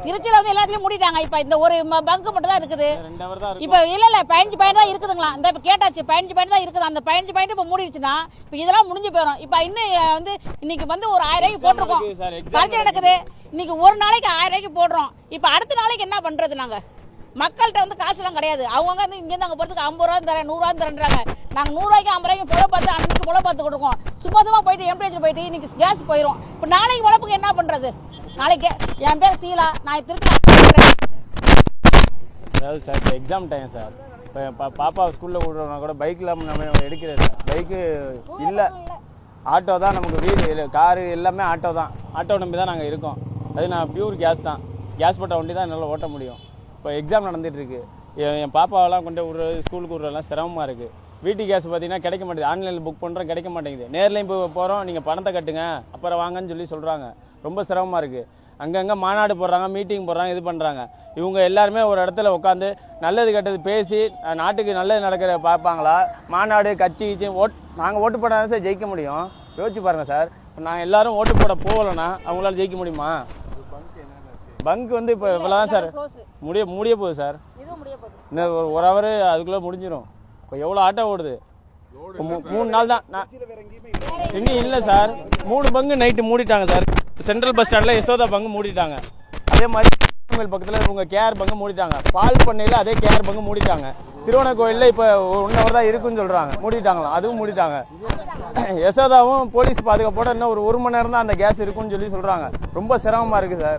திருச்சியில வந்து எல்லாத்தையும் மூடிட்டாங்க. இப்ப இந்த ஒரு பங்கு மட்டும் தான் இருக்குது. இப்ப இல்ல 15 பாயிண்ட் தான் இருக்குதுங்களா. இந்த கேட்டாச்சு 15 பாயிண்ட் தான் இருக்குது. அந்த 15 பாயிண்ட் இப்ப மூடிடுச்சுன்னா இப்ப இதெல்லாம் முடிஞ்சு போயிடும். இப்ப இன்னும் வந்து இன்னைக்கு வந்து ஒரு 1000 ரூபாய்க்கு போட்டிருக்கோம். பரீட்சை நடக்குது. இன்னைக்கு ஒரு நாளைக்கு 1000 ரூபாய்க்கு போடுறோம். இப்ப அடுத்த நாளைக்கு என்ன பண்றது? நாங்க மக்கள்கிட்ட வந்து காசு எல்லாம் கிடையாது. அவங்க வந்து இங்க இருந்து அங்க போறதுக்கு 50 ரூபா தரேன் 100 ரூபா தரேன்றாங்க. நாங்க 100 ரூபாய்க்கு 50 ரூபாய்க்கு பொழை பார்த்து அன்னைக்கு பொழை பார்த்து கொடுக்கோம். சும்மா போயிட்டு எம்ப்ளாய்ஸ் போயிட்டு இன்னைக்கு கேஸ் போயிடும். இப்ப நாளைக்கு உழப்புக்கு என்ன பண்றது? நாளைக்கு என் பேர் சீலா, நான் திருச்சி. அதாவது சார் இப்போ எக்ஸாம் டைம் சார். இப்போ பாப்பா ஸ்கூலில் விடுறோம்னா கூட பைக்கில் நம்ம எடுக்கிறது பைக்கு இல்லை, ஆட்டோ தான் நமக்கு. வீடு காரு எல்லாமே ஆட்டோ தான். ஆட்டோ நம்பி தான் நாங்கள் இருக்கோம். அது நான் பியூர் கேஸ் தான். கேஸ் போட்ட வண்டி தான் என்னால் ஓட்ட முடியும். இப்போ எக்ஸாம் நடந்துகிட்ருக்கு. என் பாப்பாவெல்லாம் கொண்டு விடுறது ஸ்கூலுக்கு விடுறதுலாம் சிரமமாக இருக்குது. வீட்டு கேஸ் பார்த்தீங்கன்னா கிடைக்க மாட்டேங்குது. ஆன்லைனில் புக் பண்ணுறோம், கிடைக்க மாட்டேங்குது. நேர்லையும் இப்போ போகிறோம், நீங்கள் பணத்தை கட்டுங்க அப்புறம் வாங்கன்னு சொல்லி சொல்கிறாங்க. ரொம்ப சிரமமாக இருக்குது. அங்கங்கே மாநாடு போடுறாங்க, மீட்டிங் போடுறாங்க, இது பண்ணுறாங்க. இவங்க எல்லாருமே ஒரு இடத்துல உட்காந்து நல்லது கெட்டது பேசி நாட்டுக்கு நல்லது நடக்கிற பார்ப்பாங்களா? மாநாடு கட்சி நாங்கள் ஓட்டு போடாத சார் ஜெயிக்க முடியும். யோசிச்சு பாருங்கள் சார். நாங்கள் எல்லாரும் ஓட்டு போட போகலைன்னா அவங்களால ஜெயிக்க முடியுமா? பங்க் வந்து இப்போ இவ்வளோதான் சார் முடிய போகுது சார். இந்த ஒரு ஹவர் அதுக்குள்ளே முடிஞ்சிடும். இப்போ எவ்வளோ ஆட்டோ ஓடுது? 3 நாள் தான். எங்கேயும் இல்லை சார். 3 பங்கு நைட்டு மூடிட்டாங்க சார். சென்ட்ரல் பஸ் ஸ்டாண்டில் யசோதா பங்கு மூடிட்டாங்க. அதே மாதிரி பக்கத்தில் உங்கள் கேஆர் பங்கு மூடிட்டாங்க. பால் பண்ணையில் அதே கேஆர் பங்கு மூடிட்டாங்க. திருவண்ணாமலையில் இப்போ 1 ஹவர் தான் இருக்குன்னு சொல்கிறாங்க. மூடிட்டாங்களா? அதுவும் மூடிட்டாங்க. யசோதாவும் போலீஸ் பாதுகாப்போட இன்னும் ஒரு மணி நேரம் தான் அந்த கேஸ் இருக்குன்னு சொல்லி சொல்கிறாங்க. ரொம்ப சிரமமாக இருக்குது சார்.